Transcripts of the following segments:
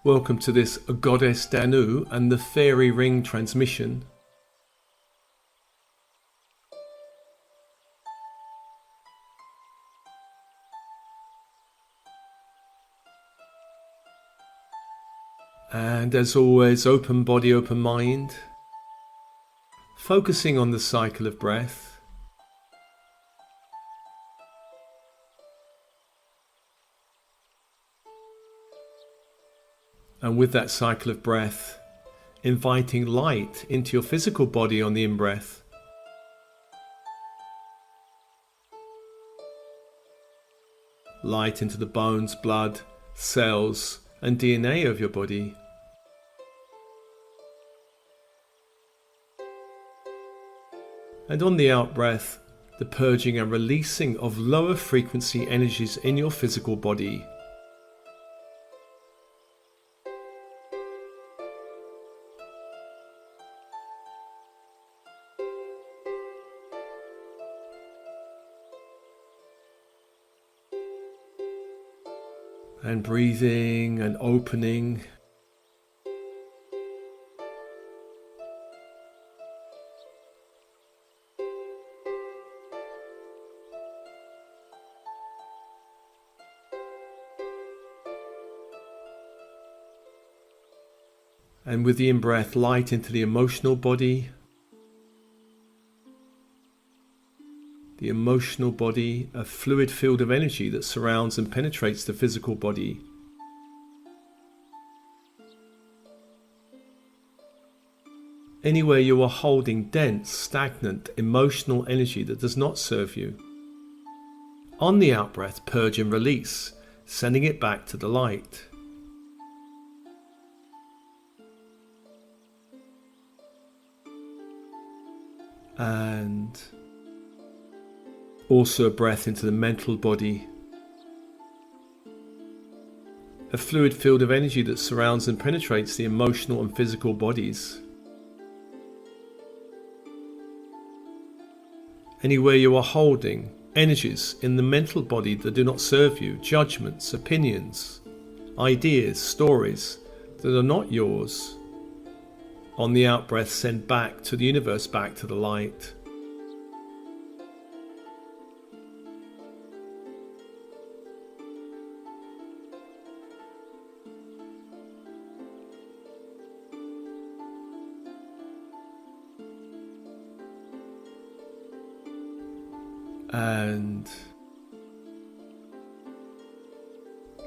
Welcome to this Goddess Danu and the Fairy Ring transmission. And as always, open body, open mind, focusing on the cycle of breath. And with that cycle of breath, inviting light into your physical body on the in-breath. Light into the bones, blood, cells, and DNA of your body. And on the out-breath, the purging and releasing of lower frequency energies in your physical body. And breathing and opening. And with the in-breath, light into the emotional body. The emotional body, a fluid field of energy that surrounds and penetrates the physical body. Anywhere you are holding dense, stagnant, emotional energy that does not serve you. On the out-breath, purge and release, sending it back to the light. And also a breath into the mental body. A fluid field of energy that surrounds and penetrates the emotional and physical bodies. Anywhere you are holding energies in the mental body that do not serve you, judgments, opinions, ideas, stories that are not yours. On the out-breath, send back to the universe, back to the light. And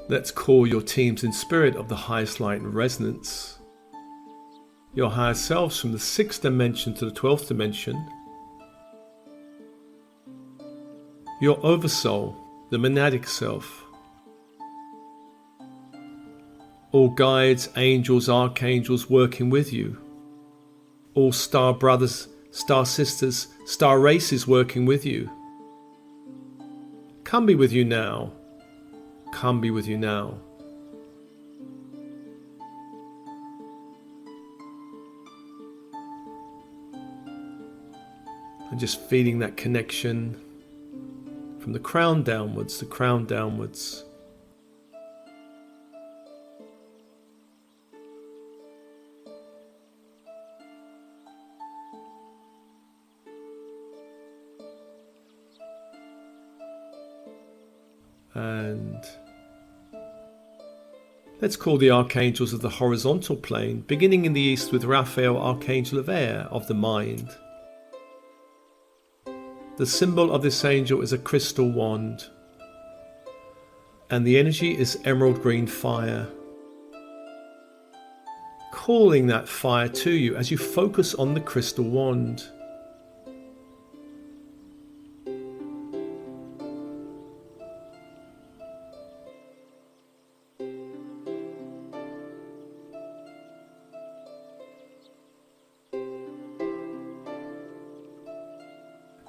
let's call your teams in spirit of the highest light and resonance. Your higher selves from the 6th dimension to the 12th dimension. Your oversoul, the monadic self. All guides, angels, archangels working with you. All star brothers, star sisters, star races working with you. Come be with you now. Come be with you now. And just feeling that connection from the crown downwards, the crown downwards. And let's call the archangels of the horizontal plane, beginning in the east with Raphael, archangel of air, of the mind. The symbol of this angel is a crystal wand, and the energy is emerald green fire. Calling that fire to you as you focus on the crystal wand.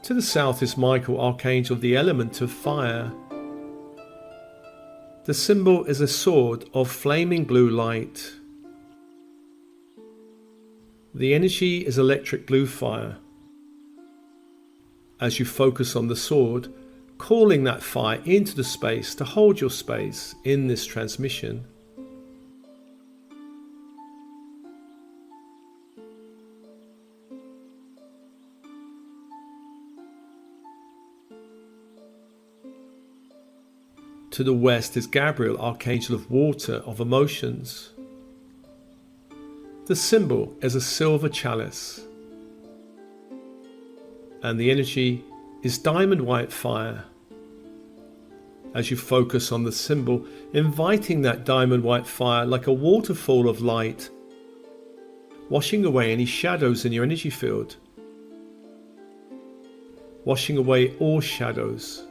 To the south is Michael, archangel of the element of fire. The symbol is a sword of flaming blue light. The energy is electric blue fire. As you focus on the sword, calling that fire into the space to hold your space in this transmission. To the west is Gabriel, archangel of water, of emotions. The symbol is a silver chalice, and the energy is diamond white fire. As you focus on the symbol, inviting that diamond white fire like a waterfall of light, washing away any shadows in your energy field, washing away all shadows.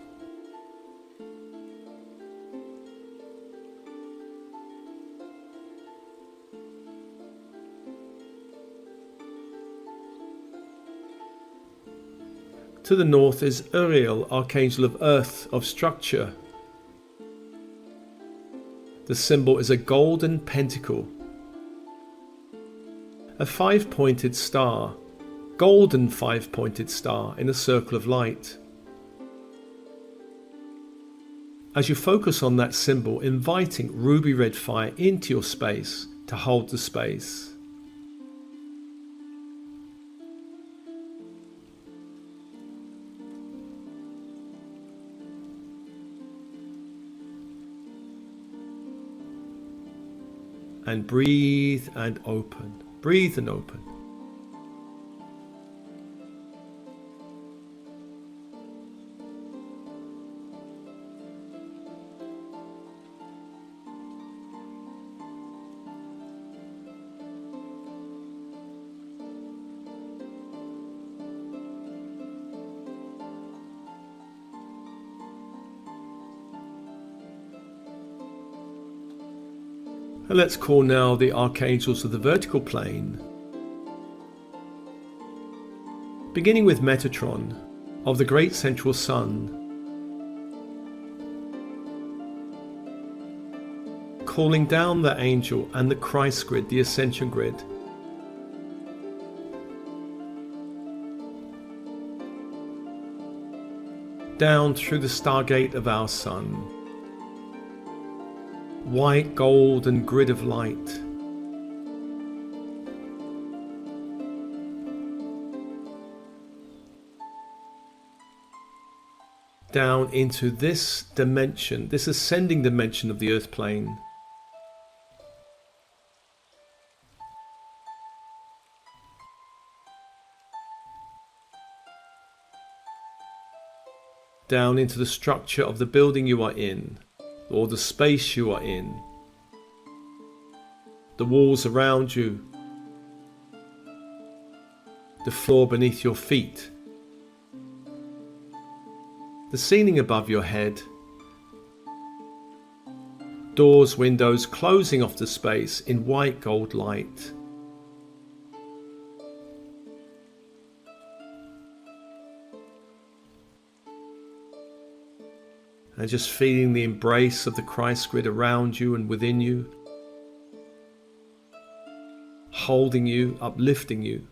To the north is Uriel, archangel of earth, of structure. The symbol is a golden pentacle, a five-pointed star, golden five-pointed star in a circle of light. As you focus on that symbol, inviting ruby red fire into your space to hold the space. And breathe and open. Breathe and open. And let's call now the archangels of the vertical plane. Beginning with Metatron, of the great central sun. Calling down the angel and the Christ grid, the ascension grid. Down through the stargate of our sun. White, gold and grid of light. Down into this dimension, this ascending dimension of the earth plane. Down into the structure of the building you are in, or the space you are in, the walls around you, the floor beneath your feet, the ceiling above your head, doors, windows closing off the space in white gold light. And just feeling the embrace of the Christ grid around you and within you, holding you, uplifting you.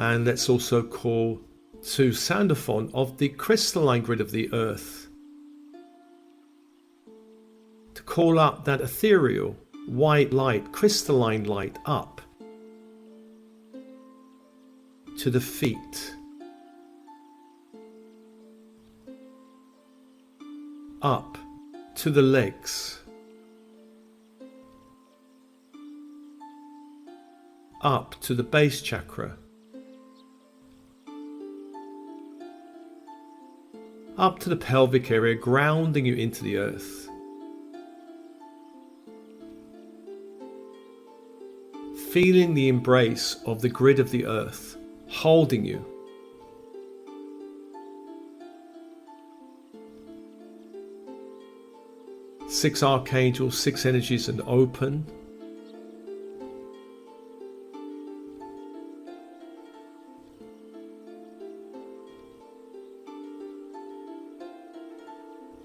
And let's also call to Soundophon of the crystalline grid of the earth, to call up that ethereal white light, crystalline light up to the feet, up to the legs, up to the base chakra, up to the pelvic area, grounding you into the earth. Feeling the embrace of the grid of the earth, holding you. 6 archangels, 6 energies, and open.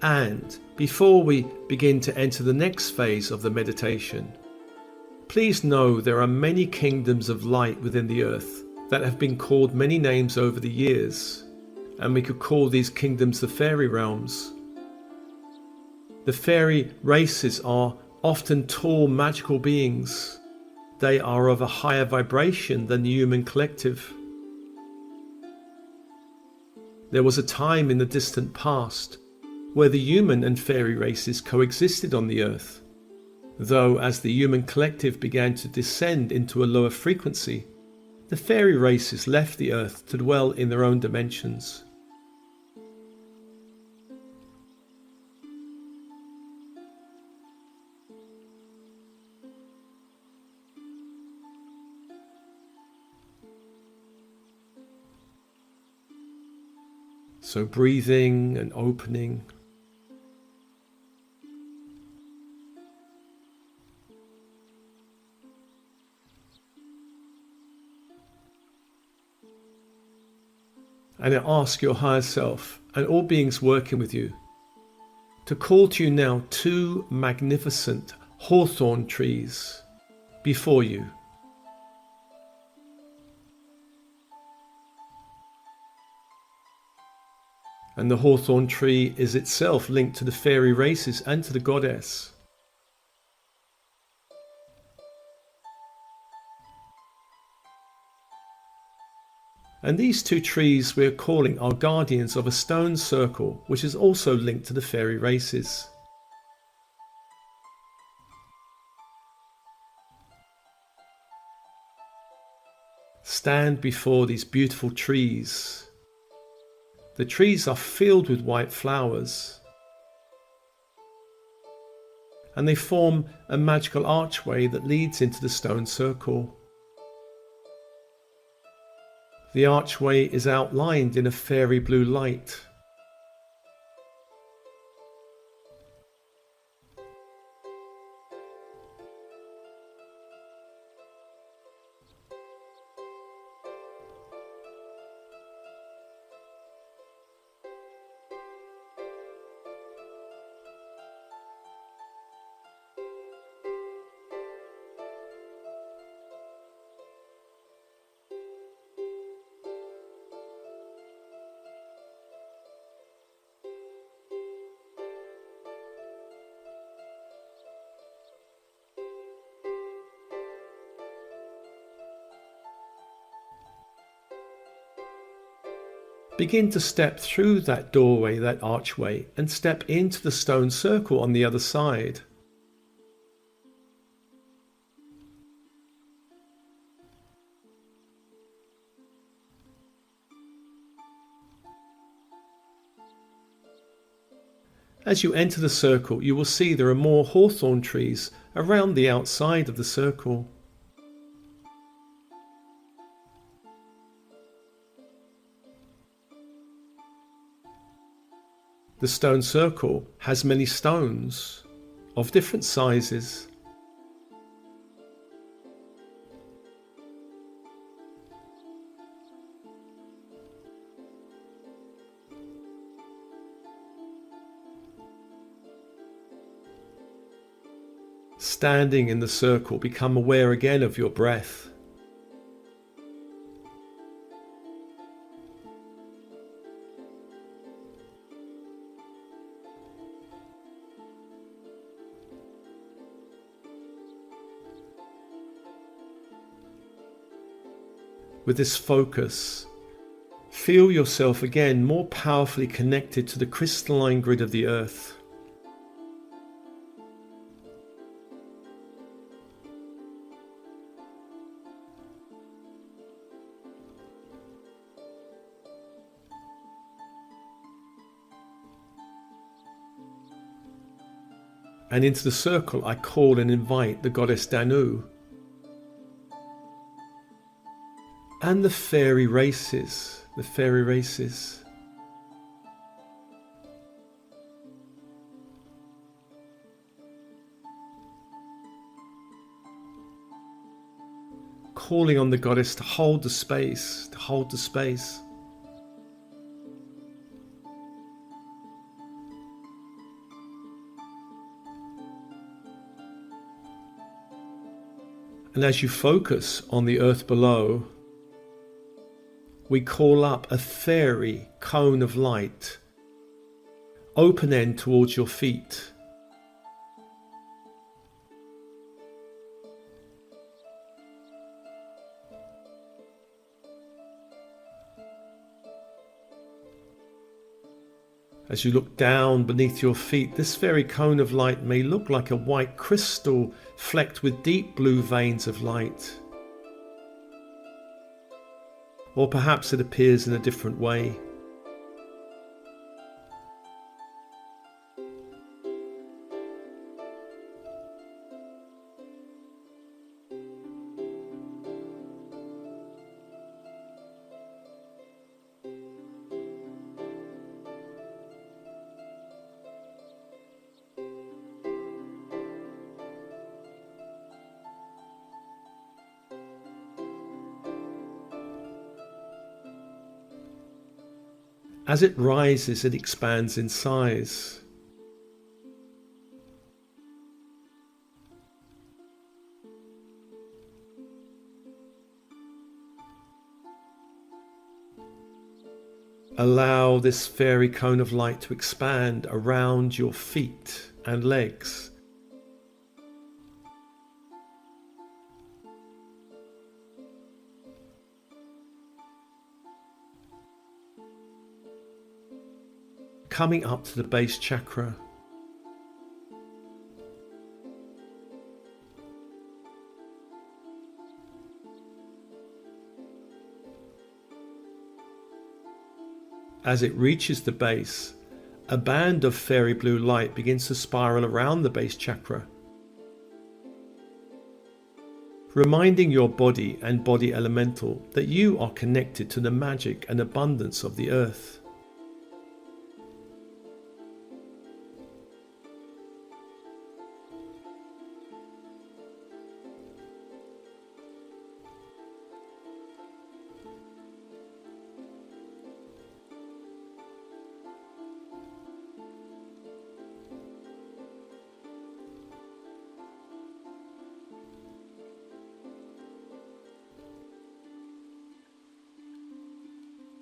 And before we begin to enter the next phase of the meditation, please know there are many kingdoms of light within the earth that have been called many names over the years, and we could call these kingdoms the fairy realms. The Faerie Races are often tall magical beings. They are of a higher vibration than the human collective. There was a time in the distant past where the human and fairy races coexisted on the earth, though as the human collective began to descend into a lower frequency, the fairy races left the earth to dwell in their own dimensions. So breathing and opening. And I ask your higher self and all beings working with you to call to you now 2 magnificent hawthorn trees before you. And the hawthorn tree is itself linked to the fairy races and to the goddess. And these 2 trees we are calling are guardians of a stone circle, which is also linked to the fairy races. Stand before these beautiful trees. The trees are filled with white flowers, and they form a magical archway that leads into the stone circle. The archway is outlined in a fairy blue light. Begin to step through that doorway, that archway, and step into the stone circle on the other side. As you enter the circle, you will see there are more hawthorn trees around the outside of the circle. The stone circle has many stones of different sizes. Standing in the circle, become aware again of your breath. With this focus, feel yourself again more powerfully connected to the crystalline grid of the earth. And into the circle I call and invite the Goddess Danu and the Faerie Races, the Faerie Races. calling on the goddess to hold the space, to hold the space. And as you focus on the earth below, we call up a fairy cone of light, open end towards your feet. As you look down beneath your feet, this fairy cone of light may look like a white crystal flecked with deep blue veins of light. Or perhaps it appears in a different way. As it rises, it expands in size. Allow this fairy cone of light to expand around your feet and legs. Coming up to the base chakra. As it reaches the base, a band of fairy blue light begins to spiral around the base chakra, reminding your body and body elemental that you are connected to the magic and abundance of the earth.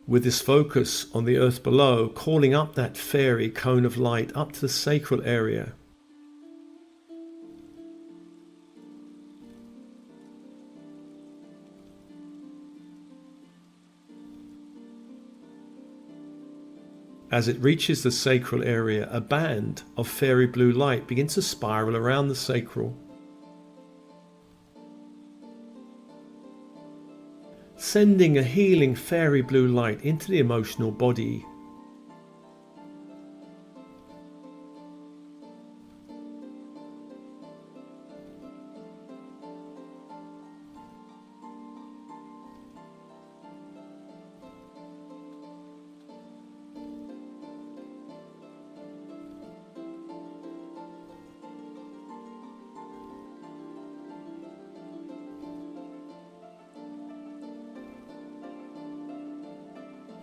With this focus on the earth below, calling up that fairy cone of light up to the sacral area. As it reaches the sacral area, a band of fairy blue light begins to spiral around the sacral, sending a healing fairy blue light into the emotional body.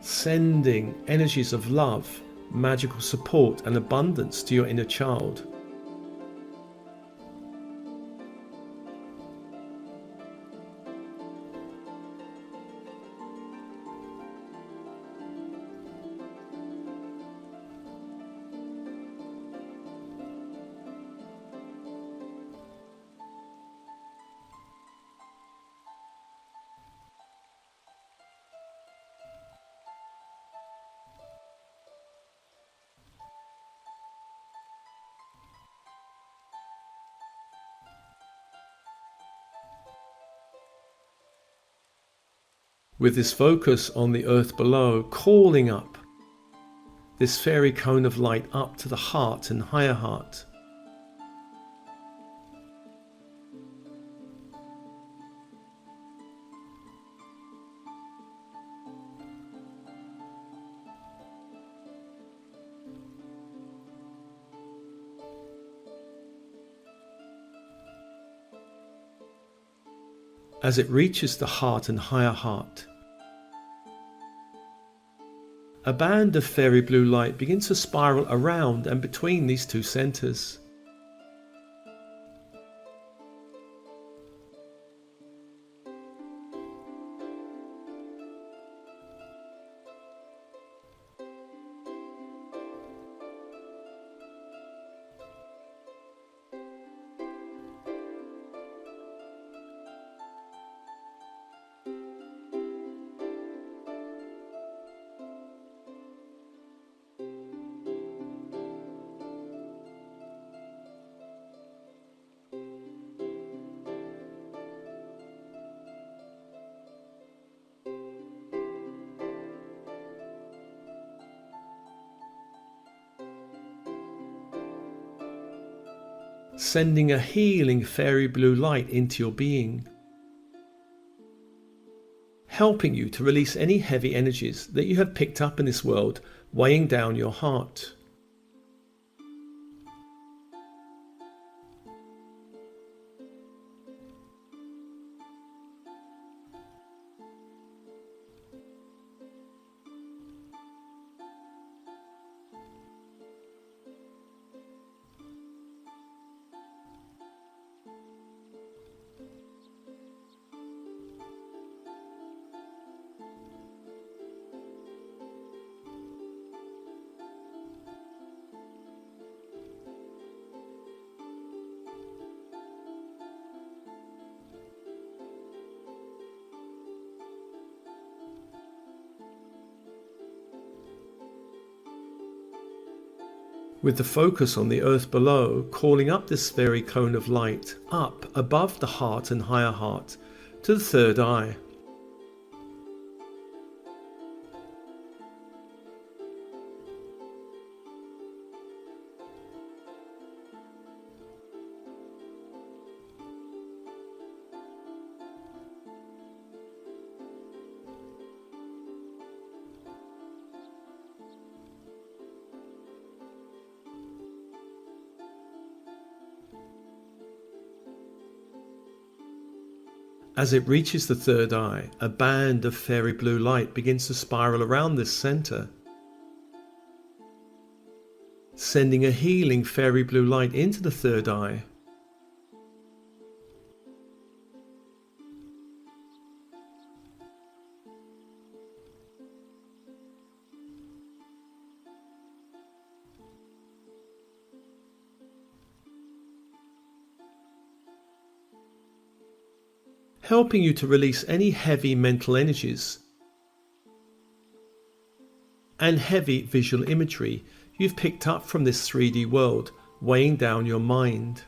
Sending energies of love, magical support and abundance to your inner child. With this focus on the earth below, calling up this fairy cone of light up to the heart and higher heart. As it reaches the heart and higher heart, a band of fairy blue light begins to spiral around and between these two centres. Sending a healing fairy blue light into your being, helping you to release any heavy energies that you have picked up in this world, weighing down your heart. With the focus on the earth below, calling up this fairy cone of light up above the heart and higher heart to the third eye. As it reaches the third eye, a band of fairy blue light begins to spiral around this centre, sending a healing fairy blue light into the third eye. Helping you to release any heavy mental energies and heavy visual imagery you've picked up from this 3D world, weighing down your mind.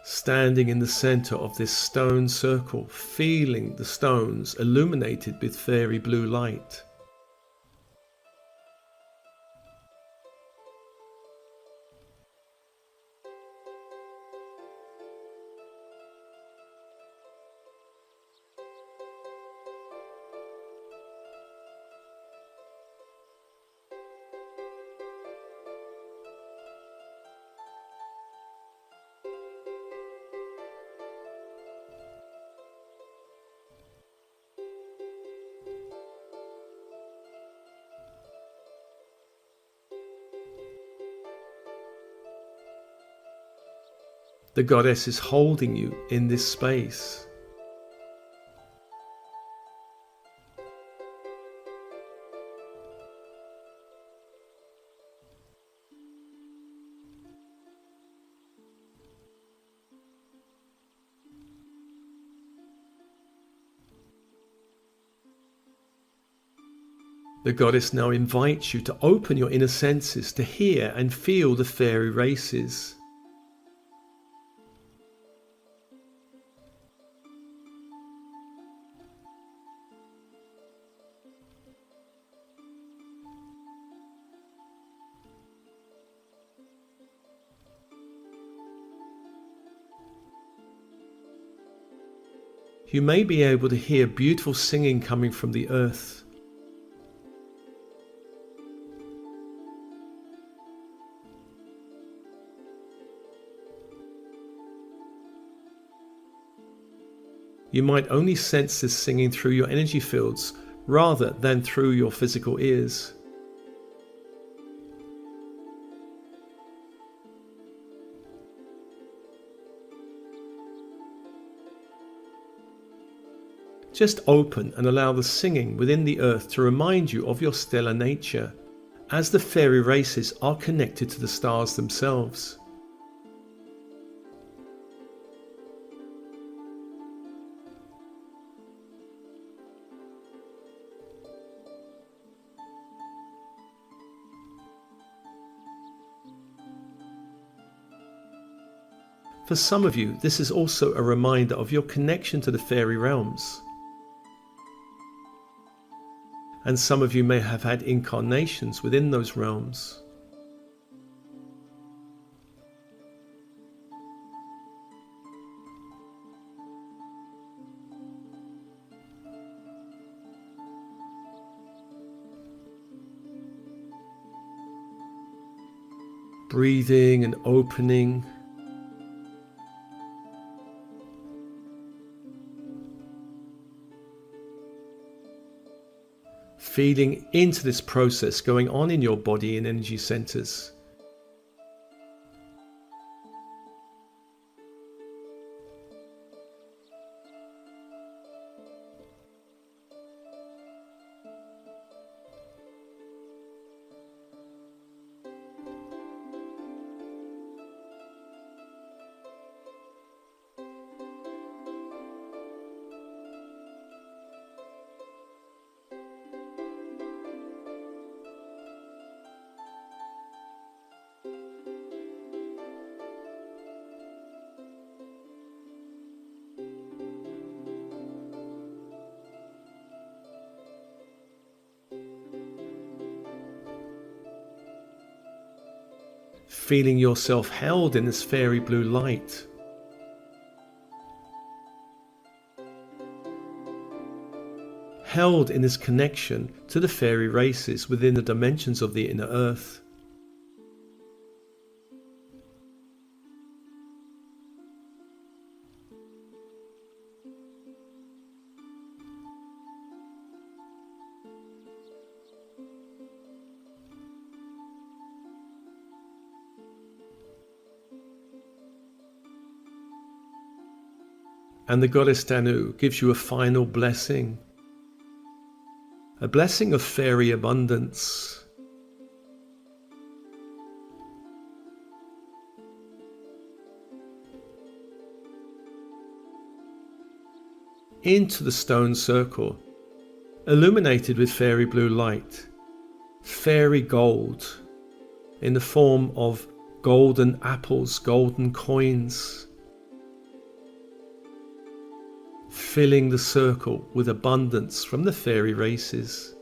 Standing in the centre of this stone circle, feeling the stones illuminated with fairy blue light. The goddess is holding you in this space. The goddess now invites you to open your inner senses to hear and feel the fairy races. You may be able to hear beautiful singing coming from the earth. You might only sense this singing through your energy fields rather than through your physical ears. Just open and allow the singing within the earth to remind you of your stellar nature, as the fairy races are connected to the stars themselves. For some of you, this is also a reminder of your connection to the fairy realms. And some of you may have had incarnations within those realms. Breathing and opening. Feeling into this process going on in your body and energy centers. Feeling yourself held in this fairy blue light. Held in this connection to the fairy races within the dimensions of the inner earth. And the Goddess Danu gives you a final blessing. A blessing of fairy abundance. Into the stone circle, illuminated with fairy blue light, fairy gold, in the form of golden apples, golden coins, filling the circle with abundance from the fairy races.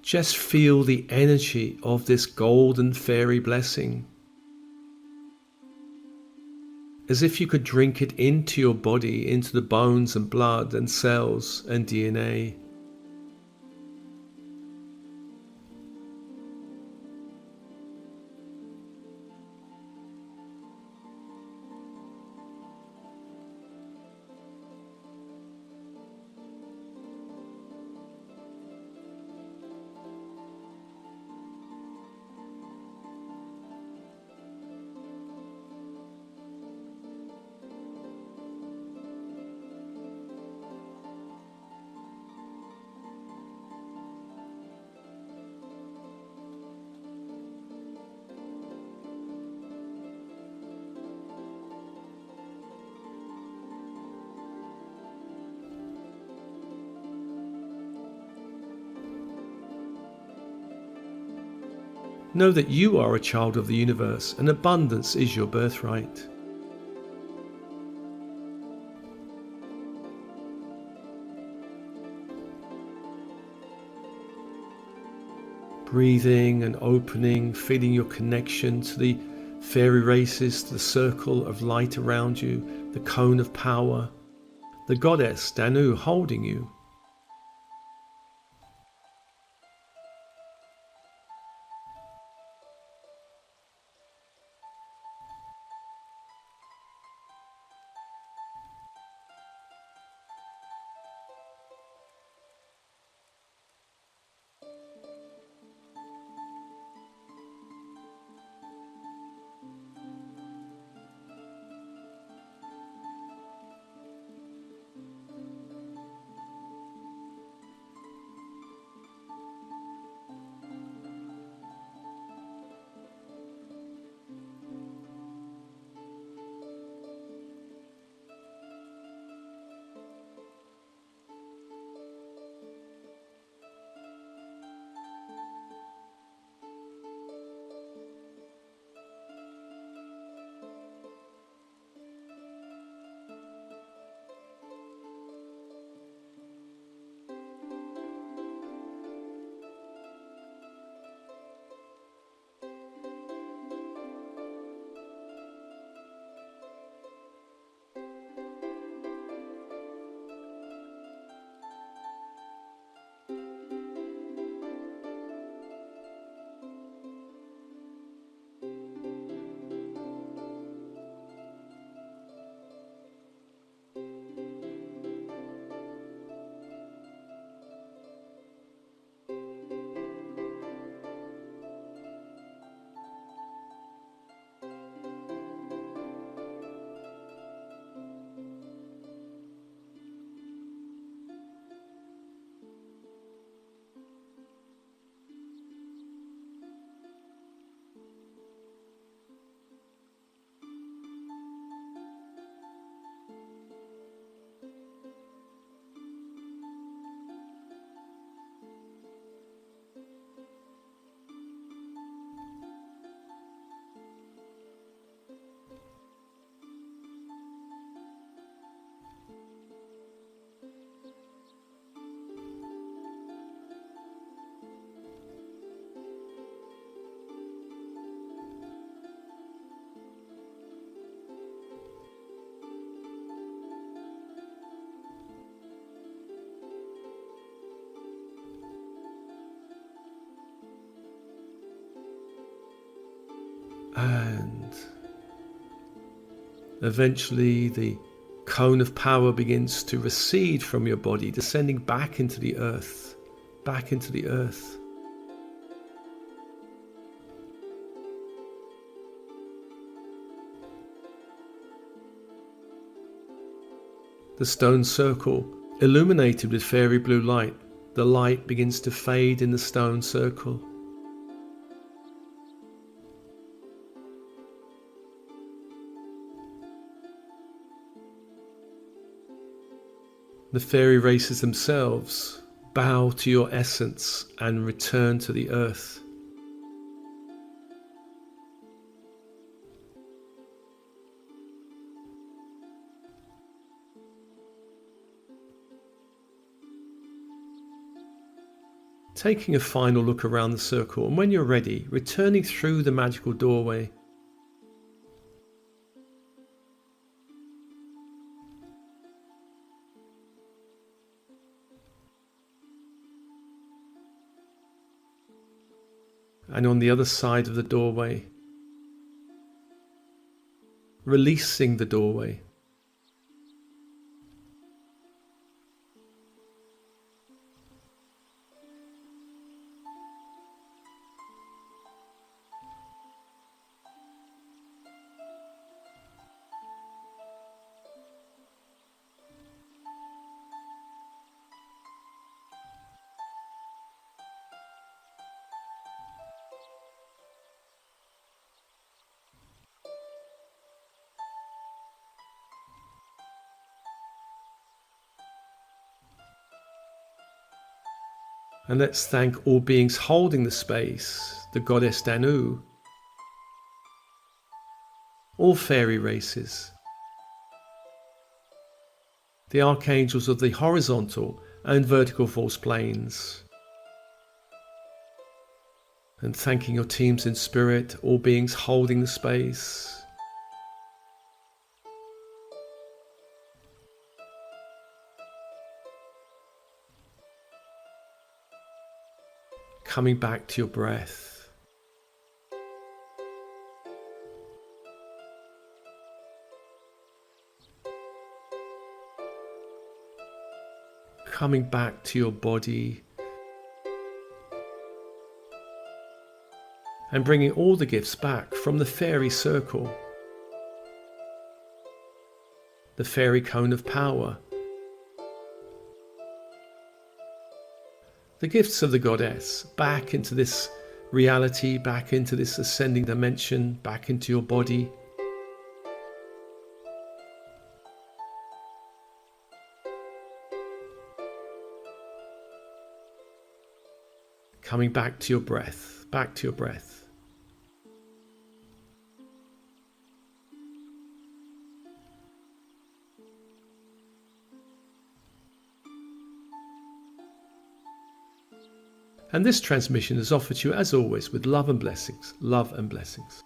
Just feel the energy of this golden fairy blessing, as if you could drink it into your body, into the bones and blood and cells and DNA. Know that you are a child of the universe and abundance is your birthright. Breathing and opening, feeling your connection to the Faerie Races, to the circle of light around you, the cone of power, the Goddess Danu holding you. And eventually the cone of power begins to recede from your body, descending back into the earth, back into the earth. The stone circle, illuminated with fairy blue light, the light begins to fade in the stone circle. The Faerie Races themselves bow to your essence and return to the earth. Taking a final look around the circle, and when you're ready, returning through the magical doorway. And on the other side of the doorway, releasing the doorway. And let's thank all beings holding the space, the Goddess Danu, all Faerie Races, the archangels of the horizontal and vertical force planes, and thanking your teams in spirit, all beings holding the space. Coming back to your breath. Coming back to your body. And bringing all the gifts back from the fairy circle. The fairy cone of power. The gifts of the goddess back into this reality, back into this ascending dimension, back into your body. Coming back to your breath, back to your breath. And this transmission is offered to you as always with love and blessings. Love and blessings.